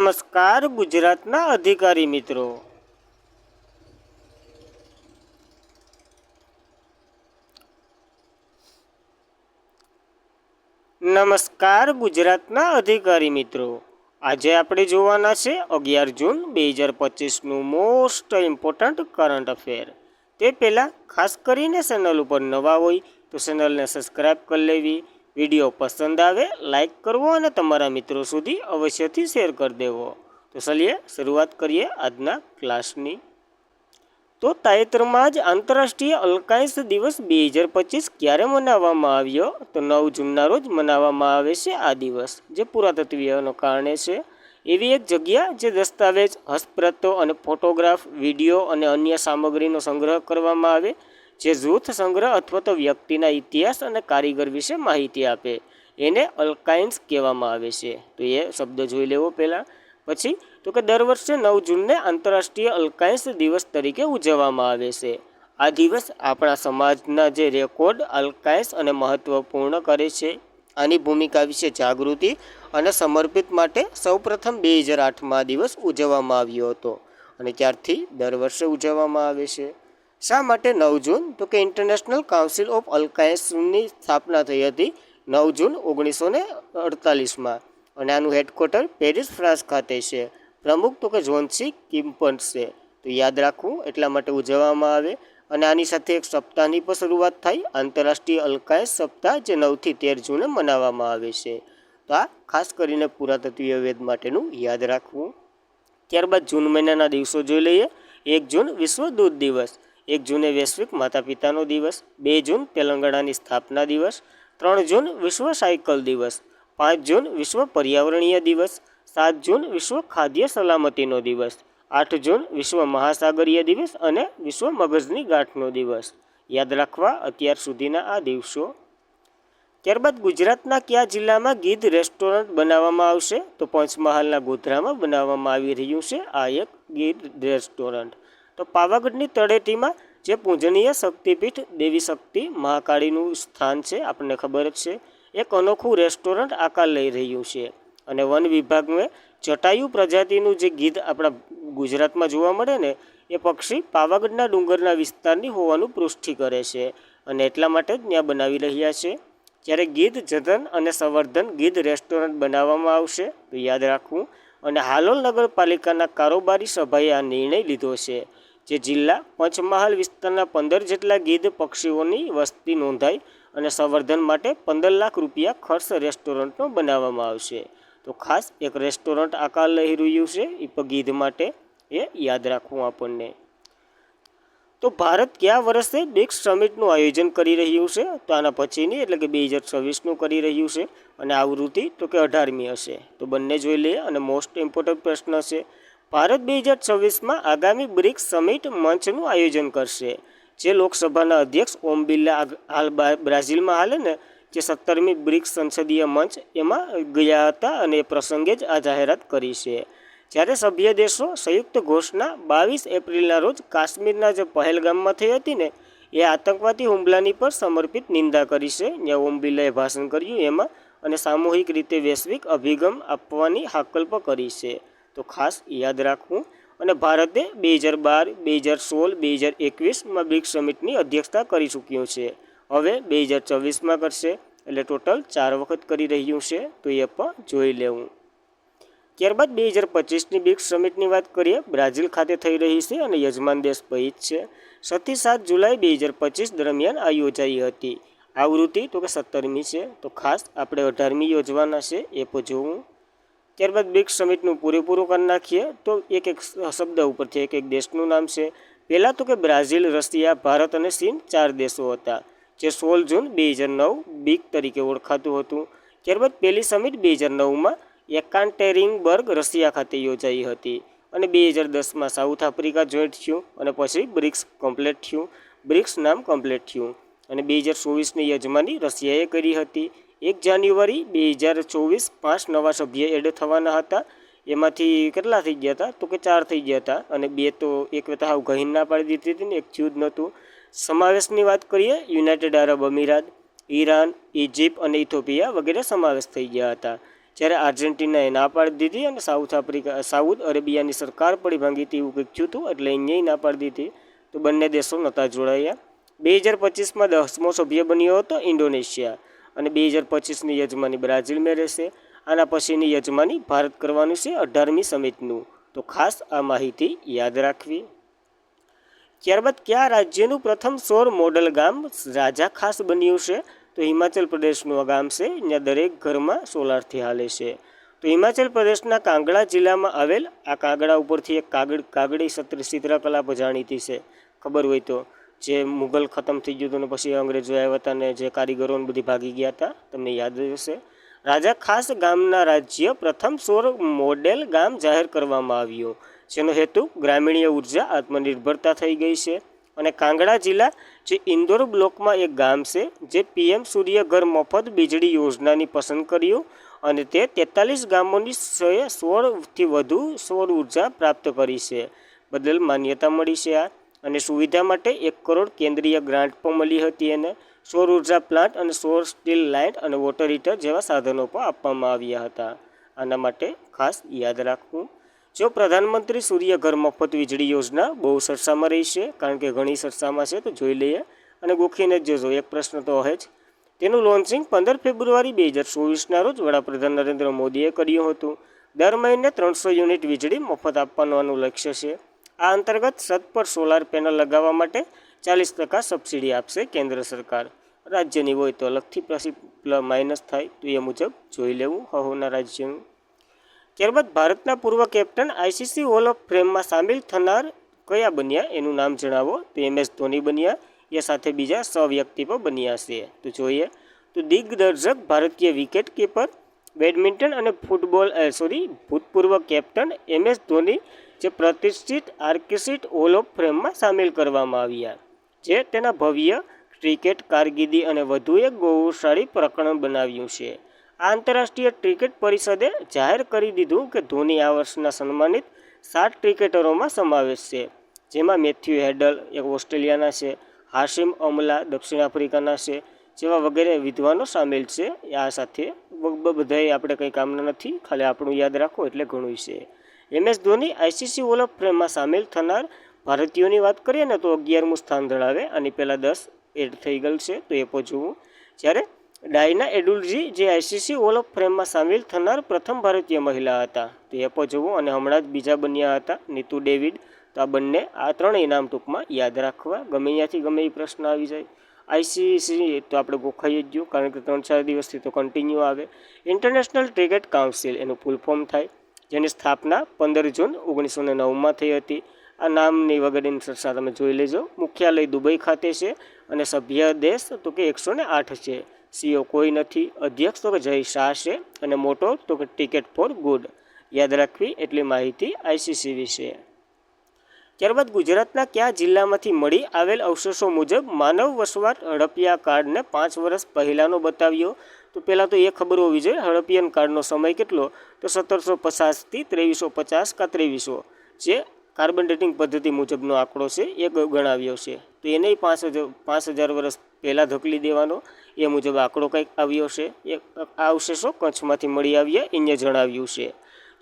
નમસ્કાર ગુજરાતના અધિકારી મિત્રો, આજે આપણે જોવાના છે 11 જૂન 2025નું મોસ્ટ ઇમ્પોર્ટન્ટ કરંટ અફેર. તે પહેલાં ખાસ કરીને ચેનલ ઉપર નવા હોય તો ચેનલને સબસ્ક્રાઈબ કરી લેવી, વિડીયો પસંદ આવે લાઈક કરવો અને તમારા મિત્રો સુધી અવશ્યથી શેર કરી દેવો. તો ચલીએ શરૂઆત કરીએ આજના ક્લાસની. તો તાજેતરમાં જ આંતરરાષ્ટ્રીય અલ્કાઇન્સ દિવસ 2025 ક્યારે મનાવવામાં આવ્યો? તો 9 જૂનના રોજ મનાવવામાં આવે છે આ દિવસ, જે પુરાતત્વીયનો કારણે છે. એવી એક જગ્યા જે દસ્તાવેજ, હસ્તપ્રતો અને ફોટોગ્રાફ, વિડીયો અને અન્ય સામગ્રીનો સંગ્રહ કરવામાં આવે, જે જૂથ સંગ્રહ અથવા તો વ્યક્તિના ઇતિહાસ અને કારીગર વિશે માહિતી આપે, એને અલ્કાઇન્સ કહેવામાં આવે છે. તો એ શબ્દ જોઈ લેવો પહેલાં. પછી તો કે દર વર્ષે 9 જૂનને આંતરરાષ્ટ્રીય અલ્કાઇન્સ દિવસ તરીકે ઉજવવામાં આવે છે. આ દિવસ આપણા સમાજના જે રેકોર્ડ અલ્કાઇન્સ અને મહત્વપૂર્ણ કરે છે. આની ભૂમિકા વિશે જાગૃતિ અને સમર્પિત માટે સૌપ્રથમ 2008માં દિવસ ઉજવવામાં આવ્યો હતો અને ત્યારથી દર વર્ષે ઉજવવામાં આવે છે. શા માટે 9 જૂન? તો કે ઇન્ટરનેશનલ કાઉન્સિલ ઓફ અલ્કાઇન્સની સ્થાપના થઈ હતી 9 જૂન 1948માં અને આનું હેડક્વાર્ટર પેરિસ, ફ્રાન્સ ખાતે છે. પ્રમુખ તો કે જોન્સી કિમ્પન્સ છે. તો યાદ રાખવું એટલા માટે ઉજવવામાં આવે. અને આની સાથે એક સપ્તાહની પણ શરૂઆત થાય, આંતરરાષ્ટ્રીય અલ્કાઇન્સ સપ્તાહ, જે 9થી 13 જૂને મનાવવામાં આવે છે. તો આ ખાસ કરીને પુરાતત્વીય વેદ માટેનું યાદ રાખવું. ત્યારબાદ જૂન મહિનાના દિવસો જોઈ લઈએ. 1 જૂન વિશ્વ દૂધ દિવસ, 1 જૂને વૈશ્વિક માતા પિતાનો દિવસ, 2 જૂન તેલંગાણાની સ્થાપના દિવસ, 3 જૂન વિશ્વ સાયકલ દિવસ, 5 જૂન વિશ્વ પર્યાવરણીય દિવસ, 7 જૂન વિશ્વ ખાદ્ય સલામતીનો દિવસ, 8 જૂન વિશ્વ મહાસાગરીય દિવસ અને વિશ્વ મગજની ગાંઠનો દિવસ. યાદ રાખવા અત્યાર સુધીના આ દિવસો. ત્યારબાદ ગુજરાતના કયા જિલ્લામાં ગીધ રેસ્ટોરન્ટ બનાવવામાં આવશે? તો પંચમહાલના ગોધરામાં બનાવવામાં આવી રહ્યું છે આ એક ગીધ રેસ્ટોરન્ટ. તો પાવાગઢની તળેટીમાં જે પૂજનીય શક્તિપીઠ દેવી શક્તિ મહાકાળીનું સ્થાન છે, આપણને ખબર જ છે, એક અનોખું રેસ્ટોરન્ટ આકાર લઈ રહ્યું છે. અને વન વિભાગને જટાયુ પ્રજાતિનું જે ગીધ આપણા ગુજરાતમાં જોવા મળે ને, એ પક્ષી પાવાગઢના ડુંગરના વિસ્તારની હોવાનું પુષ્ટિ કરે છે અને એટલા માટે જ ત્યાં બનાવી રહ્યા છે. જ્યારે ગીધ જતન અને સંવર્ધન ગીધ રેસ્ટોરન્ટ બનાવવામાં આવશે, તો યાદ રાખવું. અને હાલોલ નગરપાલિકાના કારોબારી સભાએ આ નિર્ણય લીધો છે. જે જિલ્લા પંચમહાલ વિસ્તારના 15 જેટલા ગીધ પક્ષીઓની વસ્તી નોંધાઈ અને સંવર્ધન માટે 15 લાખ રૂપિયા ખર્ચ રેસ્ટોરન્ટનો બનાવવામાં આવશે. તો ખાસ એક રેસ્ટોરન્ટ આકાર લઈ રહ્યું છે એ ગીધ માટે, એ યાદ રાખવું આપણને. તો ભારત કયા વર્ષે બ્રિક્સ સમિટનું આયોજન કરી રહ્યું છે? તો આના પછીની એટલે કે 2026નું કરી રહ્યું છે અને આવૃત્તિ તો કે 18મી હશે. તો બંને જોઈ લઈએ. અને મોસ્ટ ઇમ્પોર્ટન્ટ પ્રશ્ન છે, ભારત 2026માં આગામી બ્રિક્સ સમિટ મંચનું આયોજન કરશે. જે લોકસભાના અધ્યક્ષ ઓમ બિરલા હાલ બ્રાઝિલમાં હાલે ને, જે 17મી બ્રિક્સ સંસદીય મંચ, એમાં ગયા હતા અને એ પ્રસંગે જ આ જાહેરાત કરી છે. જ્યારે સભ્ય દેશો સંયુક્ત ઘોષણા 22 એપ્રિલના રોજ કાશ્મીરના જે પહેલગામમાં થઈ હતી ને, એ આતંકવાદી હુમલાની પર સમર્પિત નિંદા કરી છે. જ્યાં ઓમ બિરલાએ ભાષણ કર્યું એમાં, અને સામૂહિક રીતે વૈશ્વિક અભિગમ આપવાની હાકલ કરી છે. તો ખાસ યાદ રાખવું. અને ભારતે 2012, 2016, 2021માં બ્રિક્સ સમિટની અધ્યક્ષતા કરી ચૂક્યું છે. હવે 2024માં કરશે, એટલે ટોટલ 4 વખત કરી રહ્યું છે. તો એ પણ જોઈ લેવું. ત્યારબાદ 2025ની બ્રિક્સ સમિટની વાત કરીએ. બ્રાઝિલ ખાતે થઈ રહી છે અને યજમાન દેશ જ છે. 6 થી 7 જુલાઈ 2025 દરમિયાન આ યોજાઈ હતી. આવૃત્તિ તો કે 17મી છે. તો ખાસ આપણે 18મી યોજવાના છે, એ પણ જોવું. ત્યારબાદ બ્રિક્સ સમિટનું પૂરેપૂરું કરી નાખીએ. તો એક શબ્દ ઉપરથી એક દેશનું નામ છે. પહેલાં તો કે બ્રાઝિલ, રશિયા, ભારત અને ચીન 4 દેશો હતા, જે 16 જૂન 2009 BRIC તરીકે ઓળખાતું હતું. ત્યારબાદ પહેલી સમિટ 2009માં એકાન્ટેરિનબર્ગ, રશિયા ખાતે યોજાઈ હતી અને 2010માં સાઉથ આફ્રિકા જોઈન્ટ થયું અને પછી બ્રિક્સ કમ્પ્લીટ થયું, બ્રિક્સ નામ કમ્પ્લીટ થયું. અને 2024ની યજમાની રશિયાએ કરી હતી. 1 જાન્યુઆરી 2024 5 નવા સભ્ય એડ થવાના હતા. એમાંથી કેટલા થઈ ગયા હતા? તો કે 4 થઈ ગયા હતા અને 2 તો એક હાવ ગહીન ના પાડી દીધી હતી ને, એક થયું જ નહોતું. સમાવેશની વાત કરીએ, યુનાઇટેડ આરબ અમીરાત, ઈરાન, ઇજિપ્ત અને ઇથોપિયા વગેરે સમાવેશ થઈ ગયા હતા. જ્યારે આર્જેન્ટિનાએ ના પાડી દીધી અને સાઉથ અરેબિયાની સરકાર પડી ભાંગી હતી એવું કંઈક થયું હતું, એટલે અહીંયા ના પાડી દીધી, તો બંને દેશો નહોતા જોડાયા. 2025માં 10મો સભ્ય બન્યો હતો ઇન્ડોનેશિયા, અને 2025ની યજમાની બ્રાઝિલમાં રહેશે. આના પછીની યજમાની ભારત કરવાનું છે 18મી સમિટનું, તો ખાસ આ માહિતી યાદ રાખવી. ત્યારબાદ કયા રાજ્યનું પ્રથમ સૌર મોડલ ગામ રાજા ખાસ બન્યું છે? તો હિમાચલ પ્રદેશનું આ ગામ છે. ત્યાં દરેક ઘરમાં સોલારથી હાલે છે. તો હિમાચલ પ્રદેશના કાંગડા જિલ્લામાં આવેલ આ કાંગડા ઉપરથી એક કાગડી ચિત્રકલા જાણીતી છે, ખબર હોય તો, જે મુગલ ખતમ થઈ ગયું હતું ને પછી અંગ્રેજો આવ્યા હતા ને જે કારીગરોને બધી ભાગી ગયા હતા, તમને યાદ હશે. રાજા ખાસ ગામના રાજ્ય પ્રથમ સૌર મોડેલ ગામ જાહેર કરવામાં આવ્યું, જેનો હેતુ ગ્રામીણ ઉર્જા આત્મનિર્ભરતા થઈ ગઈ છે. અને કાંગડા જિલ્લા જે ઇન્દોર બ્લોકમાં એક ગામ છે જે PM સૂર્ય ઘર મફત વીજળી યોજનાની પસંદ કર્યું, અને તે 43 ગામોની 16થી વધુ સૌર ઉર્જા પ્રાપ્ત કરી છે બદલ માન્યતા મળી છે. અને સુવિધા માટે 1 કરોડ કેન્દ્રીય ગ્રાન્ટ પણ મળી હતી. એને સૌર ઉર્જા પ્લાન્ટ અને સૌર સ્ટીલ લાઇટ અને વોટર હીટર જેવા સાધનો પણ આપવામાં આવ્યા હતા. આના માટે ખાસ યાદ રાખવું. જો પ્રધાનમંત્રી સૂર્ય ઘર મફત વીજળી યોજના બહુ સરસામાં રહી છે, કારણ કે ઘણી સરસામાં છે, તો જોઈ લઈએ અને ગોખીને જ જોજો, એક પ્રશ્ન તો હોય જ. તેનું લોન્ચિંગ 15 ફેબ્રુઆરી 2024ના રોજ વડાપ્રધાન નરેન્દ્ર મોદીએ કર્યું હતું. દર મહિને 300 યુનિટ વીજળી મફત આપવાનું લક્ષ્ય છે. આ અંતર્ગત છત પર સોલાર પેનલ લગાવવા માટે 40% સબસિડી આપશે કેન્દ્ર સરકાર. રાજ્યની હોય તો અલગથી માઇનસ થાય, તો એ મુજબ જોઈ લેવું હહોના રાજ્યનું. ત્યારબાદ ભારતના પૂર્વ કેપ્ટન ICC હોલ ઓફ ફેમમાં સામેલ થનાર કયા બન્યા એનું નામ જણાવો? તો MS ધોની બન્યા. એ સાથે બીજા 6 વ્યક્તિ પણ બન્યા છે, તો જોઈએ. તો દિગ્દર્શક ભારતીય વિકેટ કીપર, બેડમિન્ટન અને ભૂતપૂર્વ કેપ્ટન MS ધોની જે પ્રતિષ્ઠિત આર્કિસિટ હોલ ઓફ ફેમમાં સામેલ કરવામાં આવ્યા, જે તેના ભવ્ય ક્રિકેટ કારકિર્દી અને વધુ એક ગૌરવશાળી પ્રકરણ બનાવ્યું છે. આ આંતરરાષ્ટ્રીય ક્રિકેટ પરિષદે જાહેર કરી દીધું કે ધોની આ વર્ષના સન્માનિત 7 ક્રિકેટરોમાં સમાવેશ છે, જેમાં મેથ્યુ હેડલ એક ઓસ્ટ્રેલિયાના છે, હાશિમ અમલા દક્ષિણ આફ્રિકાના છે, જેવા વગેરે વિદ્વાનો સામેલ છે. આ સાથે બધાએ આપણે કંઈ કામના નથી, ખાલી આપણું યાદ રાખો એટલે ઘણું છે. MS Dhoni ICC hall of ફેમમાં સામેલ થનાર ભારતીયોની વાત કરીએ ને તો 11મું સ્થાન ધરાવે. આની પહેલાં 10 એડ થઈ ગયેલ છે, તો એ પણ જોવું. જ્યારે ડાયના એડુલજી જે ICC હોલ ઓફ ફેમમાં સામેલ થનાર પ્રથમ ભારતીય મહિલા હતા, તો એ પણ જોવું. અને હમણાં જ બીજા બન્યા હતા નીતુ ડેવિડ. તો આ બંને, આ 3 ઇનામ ટૂંકમાં યાદ રાખવા, ગમે ત્યાંથી ગમે એ પ્રશ્ન આવી જાય. ICC તો આપણે ગોખાઈ જ ગયું, કારણ કે 3-4 દિવસથી તો કન્ટિન્યુ આવે. ઇન્ટરનેશનલ ક્રિકેટ કાઉન્સિલ એનું ફૂલ ફોર્મ થાય, જેની સ્થાપના 15 જૂન 1909માં થઈ હતી. આ નામની વગેરેની ચર્ચા તમે જોઈ લેજો. મુખ્યાલય દુબઈ ખાતે છે અને સભ્ય દેશ તો કે 108 છે. CEO કોઈ નથી. અધ્યક્ષ તો કે જય શાહ છે, અને મોટો તો કે ટિકિટ ફોર ગુડ. યાદ રાખવી એટલી માહિતી ICC વિશે. ત્યારબાદ ગુજરાતના કયા જિલ્લામાંથી મળી આવેલ અવશેષો મુજબ માનવ વસવાટ હડપ્પા કાળને 5 વર્ષ પહેલાંનો બતાવ્યો? તો પહેલાં તો એ ખબર હોવી જોઈએ હડપ્પિયન કાળનો સમય કેટલો, તો 1750થી 2350 કા 2300, જે કાર્બન ડેટિંગ પદ્ધતિ મુજબનો આંકડો છે એ ગણાવ્યો છે. તો એને 5000 વર્ષ પહેલાં ધકેલી દેવાનો, એ મુજબ આંકડો કંઈક આવ્યો છે. એ આ અવશેષો કચ્છમાંથી મળી આવ્યા એને જણાવ્યું છે.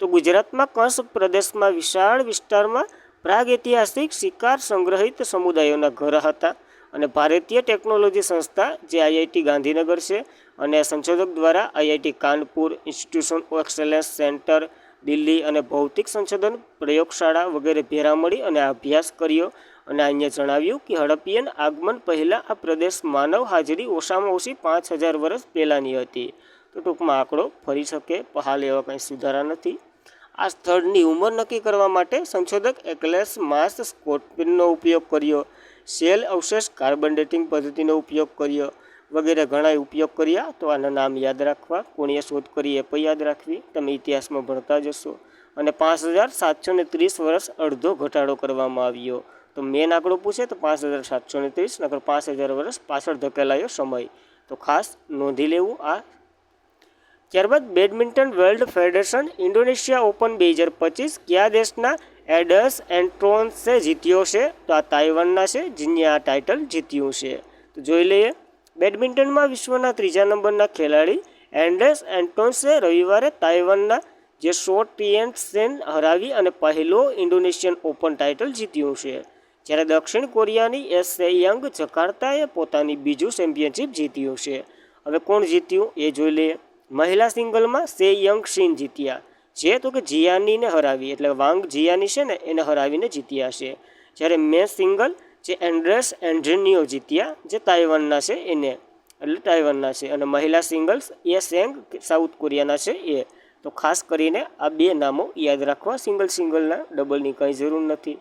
તો ગુજરાતમાં કચ્છ પ્રદેશમાં વિશાળ વિસ્તારમાં પ્રાગૈતિહાસિક શિકાર સંગ્રહિત સમુદાયોના ઘર હતા, અને ભારતીય ટેકનોલોજી સંસ્થા જે IIT ગાંધીનગર છે અને સંશોધક દ્વારા IIT Kanpur, institution of excellence centre Delhi અને ભૌતિક સંશોધન પ્રયોગશાળા વગેરે ભેરા મળી અને અભ્યાસ કર્યો. અને અહીંયા જણાવ્યું કે હડપ્પિયન આગમન પહેલાં આ પ્રદેશ માનવ હાજરી ઓછામાં ઓછી 5000 વર્ષ પહેલાંની હતી. તો ટૂંકમાં આંકડો ફરી શકે, પણ હાલ એવા કંઈ સુધારા નથી. આ સ્થળની ઉંમર નક્કી કરવા માટે સંશોધક એકલેસ માસ સ્કોટપિનનો ઉપયોગ કર્યો, સેલ અવશેષ કાર્બન ડેટિંગ પદ્ધતિનો ઉપયોગ કર્યો વગેરે ઘણા ઉપયોગ કર્યા. તો આના નામ યાદ રાખવા, કોણીએ શોધ કરી એ પણ યાદ રાખવી, તમે ઇતિહાસમાં ભણતા જશો. અને 5730 વર્ષ અડધો ઘટાડો કરવામાં આવ્યો. તો મેન આંકડો પૂછે તો 5730, નકર 5000 વર્ષ પાછળ ધકેલાયો સમય, તો ખાસ નોંધી લેવું આ. ત્યારબાદ badminton world federation Indonesia open 2025 કયા દેશના એડર્સ એન્ટ્રોન્સે જીત્યો છે? તો આ તાઇવાનના છે, જેને આ ટાઇટલ જીત્યું છે. તો જોઈ લઈએ. બેડમિન્ટનમાં વિશ્વના 3જા નંબરના ખેલાડી એન્ડ્રેસ એન્ટોન્સે રવિવારે તાઇવાનના જે શો ટિએન હરાવી અને પહેલો ઇન્ડોનેશિયન ઓપન ટાઇટલ જીત્યું છે, જ્યારે દક્ષિણ કોરિયાની એસ સેયંગ જકાર્તાએ પોતાની બીજું ચેમ્પિયનશિપ જીત્યું છે. હવે કોણ જીત્યું એ જોઈ લઈએ. મહિલા સિંગલમાં સેયંગ શિન જીત્યા, જે તો કે જિયાનીને હરાવી, એટલે વાંગ જિયાની છે ને એને હરાવીને જીત્યા છે. જ્યારે મેન્સ સિંગલ જે એન્ડ્રેસ એન્ડ્રેનિયો જીત્યા, જે તાઇવાનના છે એને, એટલે તાઇવાનના છે. અને મહિલા સિંગલ્સ એ સેંગ સાઉથ કોરિયાના છે એ. તો ખાસ કરીને આ બે નામો યાદ રાખવા, સિંગલના, ડબલની કંઈ જરૂર નથી.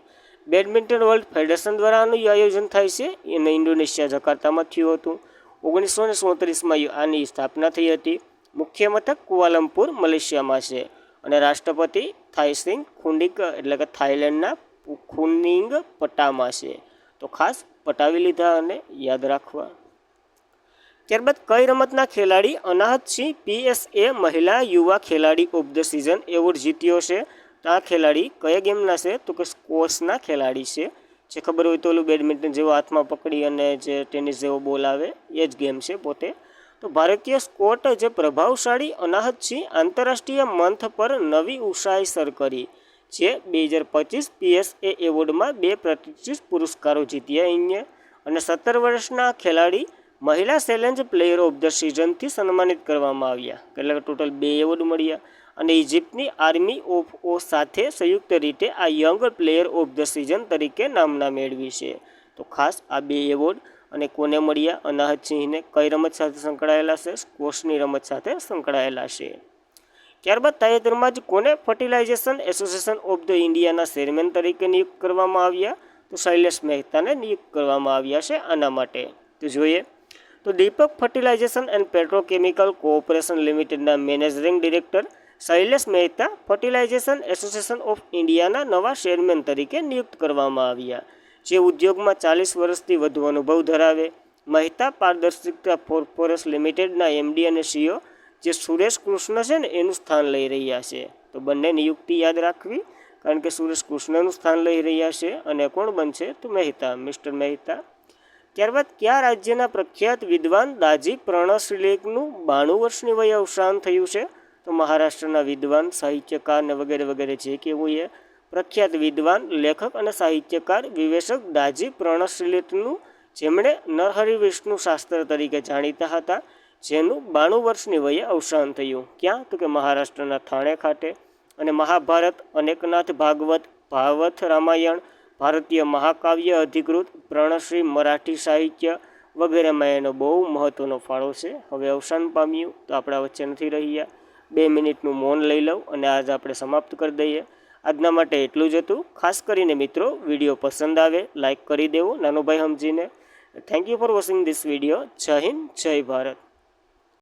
બેડમિન્ટન વર્લ્ડ ફેડરેશન દ્વારા આનું આયોજન થાય છે, એને ઇન્ડોનેશિયા જકાર્તામાં થયું હતું. 1937માં આની સ્થાપના થઈ હતી. મુખ્ય મથક કુઆલમપુર મલેશિયામાં છે. અને રાષ્ટ્રપતિ થાઈસિંગ ખુંડિક એટલે કે થાઈલેન્ડના ખુનિંગ પટામાં છે. તો ખાસ પટાવી લીધા અને યાદ રાખવા. ત્યારબાદ કઈ રમતના ખેલાડી અનાહતસિંહ PSA મહિલા યુવા ખેલાડી ઓફ ધ સિઝન એવોર્ડ જીત્યો છે? તો આ ખેલાડી કયા ગેમના છે? તો કે સ્કોશના ખેલાડી છે. જે ખબર હોય તો ઓલું બેડમિન્ટન જેવો હાથમાં પકડી અને જે ટેનિસ જેવો બોલ આવે એ જ ગેમ છે પોતે. તો ભારતીય સ્કોટ જે પ્રભાવશાળી અનાહતસિંહ આંતરરાષ્ટ્રીય મંચ પર નવી ઊંચાઈ સર કરી, જે 2025 PSA એવોર્ડમાં 2 પ્રતિષ્ઠિત પુરસ્કારો જીત્યા અહીંયા. અને 17 વર્ષના ખેલાડી મહિલા ચેલેન્જ પ્લેયર ઓફ ધ સિઝનથી સન્માનિત કરવામાં આવ્યા, એટલે ટોટલ 2 એવોર્ડ મળ્યા. અને ઇજિપ્તની આર્મી ઓફ સાથે સંયુક્ત રીતે આ young player of the season તરીકે નામના મેળવી છે. તો ખાસ આ 2 એવોર્ડ અને કોને મળ્યા? અનાહતસિંહને. કઈ રમત સાથે સંકળાયેલા છે? સ્કોશની રમત સાથે સંકળાયેલા છે. ત્યારબાદ તાજેતરમાં જ કોને ફર્ટિલાઇઝેશન એસોસિએશન ઓફ ધ ઇન્ડિયાના ચેરમેન તરીકે નિયુક્ત કરવામાં આવ્યા? તો શૈલેષ મહેતાને નિયુક્ત કરવામાં આવ્યા છે આના માટે. તો જોઈએ તો દીપક ફર્ટિલાઇઝેશન એન્ડ પેટ્રોકેમિકલ કોઓપરેશન લિમિટેડના managing director Shailesh Mehta fertilisation association of ઇન્ડિયાના નવા ચેરમેન તરીકે નિયુક્ત કરવામાં આવ્યા, જે ઉદ્યોગમાં 40 વર્ષથી વધુ અનુભવ ધરાવે. મહેતા પારદર્શિતા ફોસ્ફરસ લિમિટેડના MD અને CEO જે સુરેશ કૃષ્ણ છે ને એનું સ્થાન લઈ રહ્યા છે. તો બંને નિયુક્તિ યાદ રાખવી, કારણ કે સુરેશ કૃષ્ણનું સ્થાન લઈ રહ્યા છે અને કોણ બનશે? તો મહેતા, મિસ્ટર મહેતા. ત્યારબાદ કયા રાજ્યના પ્રખ્યાત વિદ્વાન દાજી પ્રણશિલેકનું 92 વર્ષની વયે અવસાન થયું છે? તો મહારાષ્ટ્રના વિદ્વાન, સાહિત્યકાર ને વગેરે વગેરે જે કહેવું એ પ્રખ્યાત વિદ્વાન, લેખક અને સાહિત્યકાર વિવેચક દાજી પ્રણશિલેકનું, જેમણે નરહરિ વિષ્ણુ શાસ્ત્ર તરીકે જાણીતા હતા, જેનું 92 વર્ષની વયે અવસાન થયું. ક્યાં? તો કે મહારાષ્ટ્રના થાણે ખાતે. અને મહાભારત, અનેકનાથ ભાગવત, ભાગવત રામાયણ, ભારતીય મહાકાવ્ય અધિકૃત, પ્રણશ્રી, મરાઠી સાહિત્ય વગેરેમાં એનો બહુ મહત્ત્વનો ફાળો છે. હવે અવસાન પામ્યું તો આપણા વચ્ચે નથી રહ્યા. 2 મિનિટનું મૌન લઈ લઉં અને આજ આપણે સમાપ્ત કરી દઈએ. આજના માટે એટલું જ હતું. ખાસ કરીને મિત્રો, વિડીયો પસંદ આવે લાઇક કરી દેવો નાનો ભાઈ સમજીને. Thank you for watching this video. જય હિન્દ, જય ભારત.